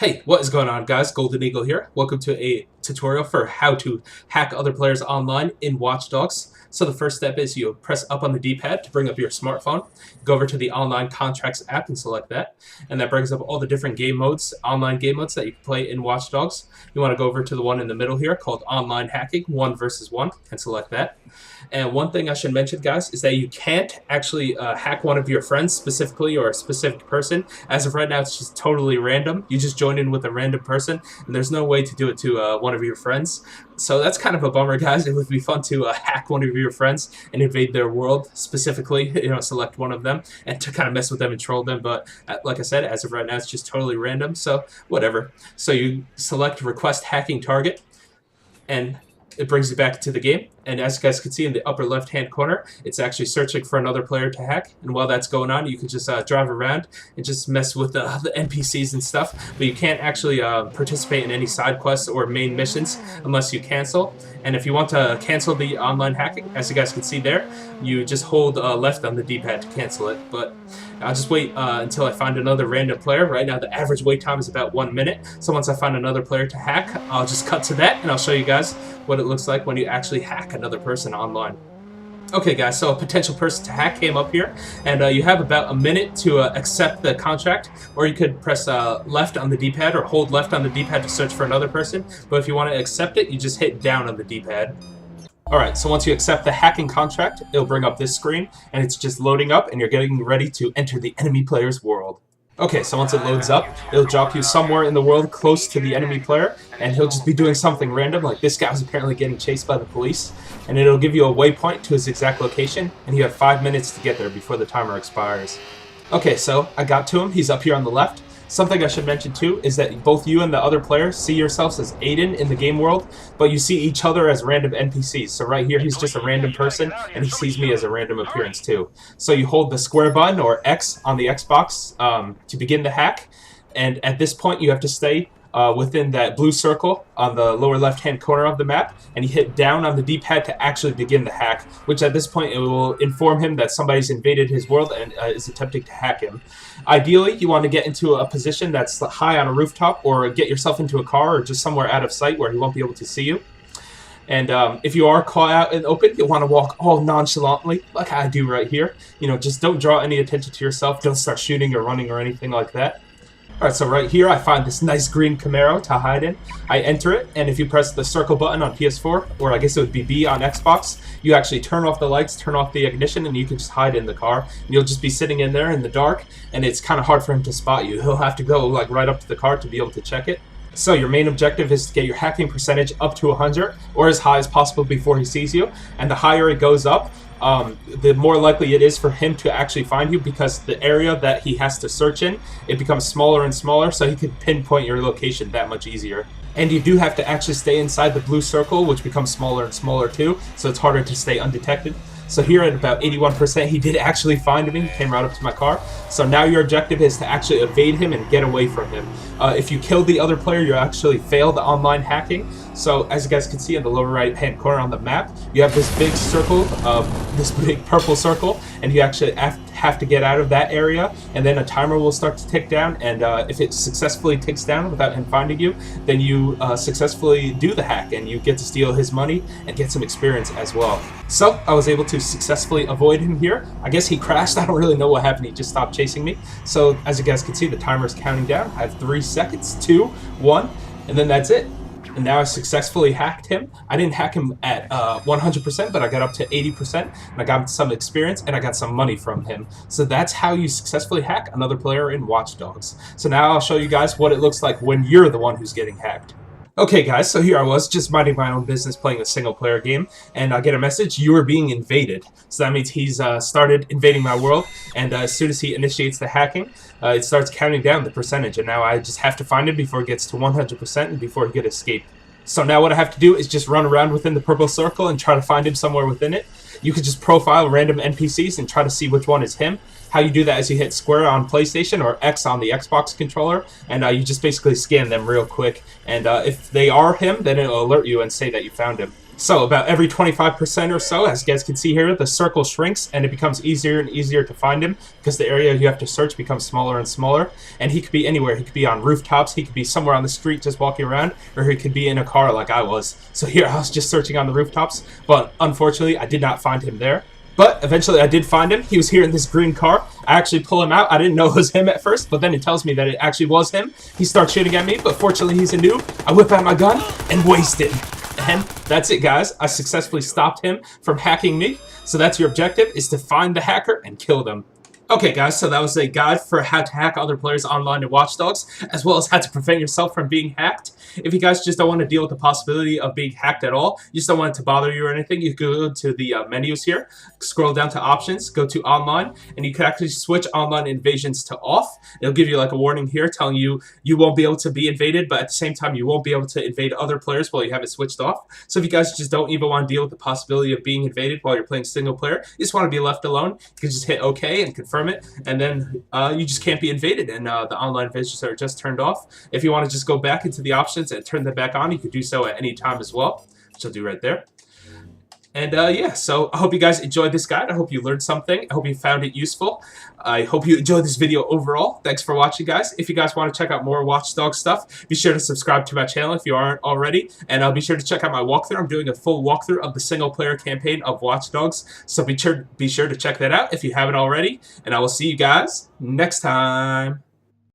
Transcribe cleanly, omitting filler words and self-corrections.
Hey, what is going on, guys? Golden Eagle here. Welcome to a tutorial for how to hack other players online in Watch Dogs. So the first step is you press up on the D-pad to bring up your smartphone. Go over to the Online Contracts app and select that. And that brings up all the different game modes, online game modes that you can play in Watch Dogs. You want to go over to the one in the middle here called Online Hacking, 1 versus 1, and select that. And one thing I should mention, guys, is that you can't actually hack one of your friends specifically or a specific person. As of right now, it's just totally random. You just join in with a random person, and there's no way to do it to one of your friends. So that's kind of a bummer, guys. It would be fun to hack one of your friends and invade their world specifically, select one of them and to kind of mess with them and troll them. But like I said, as of right now, it's just totally random. So whatever. So you select Request Hacking Target, and it brings you back to the game. And as you guys can see in the upper left hand corner, it's actually searching for another player to hack. And while that's going on, you can just drive around and just mess with the NPCs and stuff. But you can't actually participate in any side quests or main missions unless you cancel. And if you want to cancel the online hacking, as you guys can see there, you just hold left on the D-pad to cancel it. But I'll just wait until I find another random player. Right now the average wait time is about 1 minute. So once I find another player to hack, I'll just cut to that and I'll show you guys what it looks like when you actually hack another person online. Okay guys, so a potential person to hack came up here, and you have about a minute to accept the contract, or you could press left on the D-pad or hold left on the D-pad to search for another person. But if you want to accept it, you just hit down on the D-pad. Alright, so once you accept the hacking contract, it'll bring up this screen, and it's just loading up, and you're getting ready to enter the enemy player's world. Okay, so once it loads up, it'll drop you somewhere in the world close to the enemy player, and he'll just be doing something random, like this guy was apparently getting chased by the police, and it'll give you a waypoint to his exact location, and you have 5 minutes to get there before the timer expires. Okay, so I got to him. He's up here on the left. Something I should mention too is that both you and the other player see yourselves as Aiden in the game world, but you see each other as random NPCs. So right here, he's just a random person, and he sees me as a random appearance too. So you hold the square button, or X, on the Xbox to begin the hack, and at this point you have to stay within that blue circle on the lower left-hand corner of the map, and you hit down on the D-pad to actually begin the hack, which at this point it will inform him that somebody's invaded his world and is attempting to hack him. Ideally, you want to get into a position that's high on a rooftop, or get yourself into a car, or just somewhere out of sight where he won't be able to see you. And if you are caught out in the open, you'll want to walk all nonchalantly, like I do right here. Just don't draw any attention to yourself. Don't start shooting or running or anything like that. Alright, so right here I find this nice green Camaro to hide in. I enter it, and if you press the circle button on PS4, or I guess it would be B on Xbox, you actually turn off the lights, turn off the ignition, and you can just hide in the car. And you'll just be sitting in there in the dark, and it's kind of hard for him to spot you. He'll have to go like right up to the car to be able to check it. So your main objective is to get your hacking percentage up to 100, or as high as possible before he sees you. And the higher it goes up, the more likely it is for him to actually find you, because the area that he has to search in, it becomes smaller and smaller, so he can pinpoint your location that much easier. And you do have to actually stay inside the blue circle, which becomes smaller and smaller too, so it's harder to stay undetected. So here at about 81%, he did actually find me. He came right up to my car. So now your objective is to actually evade him and get away from him. If you kill the other player, you actually fail the online hacking. So as you guys can see in the lower right hand corner on the map, you have this big circle, this big purple circle, and you actually have to get out of that area, and then a timer will start to tick down, and if it successfully ticks down without him finding you, then you successfully do the hack, and you get to steal his money and get some experience as well. So I was able to successfully avoid him here. I guess he crashed. I don't really know what happened. He just stopped chasing me. So as you guys can see, the timer is counting down. I have 3 seconds, 2, 1, and then that's it. And now I successfully hacked him. I didn't hack him at 100%, but I got up to 80%, and I got some experience, and I got some money from him. So that's how you successfully hack another player in Watch Dogs. So now I'll show you guys what it looks like when you're the one who's getting hacked. Okay guys, so here I was, just minding my own business playing a single player game, and I get a message, you are being invaded. So that means he's started invading my world, and as soon as he initiates the hacking, it starts counting down the percentage, and now I just have to find him before it gets to 100% and before he can escape. So now what I have to do is just run around within the purple circle and try to find him somewhere within it. You could just profile random NPCs and try to see which one is him. How you do that is you hit square on PlayStation or X on the Xbox controller, and you just basically scan them real quick. And if they are him, then it'll alert you and say that you found him. So about every 25% or so, as you guys can see here, the circle shrinks and it becomes easier and easier to find him because the area you have to search becomes smaller and smaller. And he could be anywhere. He could be on rooftops. He could be somewhere on the street just walking around, or he could be in a car like I was. So here I was just searching on the rooftops, but unfortunately I did not find him there. But eventually I did find him. He was here in this green car. I actually pull him out. I didn't know it was him at first, but then it tells me that it actually was him. He starts shooting at me, but fortunately he's a noob. I whip out my gun and waste it. And that's it, guys. I successfully stopped him from hacking me. So that's your objective, is to find the hacker and kill them. Okay, guys, so that was a guide for how to hack other players online in Watch Dogs, as well as how to prevent yourself from being hacked. If you guys just don't want to deal with the possibility of being hacked at all, you just don't want it to bother you or anything, you can go to the menus here, scroll down to options, go to online, and you can actually switch online invasions to off. It'll give you like a warning here telling you you won't be able to be invaded, but at the same time you won't be able to invade other players while you have it switched off. So if you guys just don't even want to deal with the possibility of being invaded while you're playing single player, you just want to be left alone, you can just hit OK and confirm it, and then you just can't be invaded, and the online invasions are just turned off. If you want to just go back into the options and turn them back on, you could do so at any time as well, which I'll do right there. And yeah, so I hope you guys enjoyed this guide. I hope you learned something. I hope you found it useful. I hope you enjoyed this video overall. Thanks for watching, guys. If you guys want to check out more Watch Dogs stuff, be sure to subscribe to my channel if you aren't already. And be sure to check out my walkthrough. I'm doing a full walkthrough of the single-player campaign of Watch Dogs. So be sure to check that out if you haven't already. And I will see you guys next time.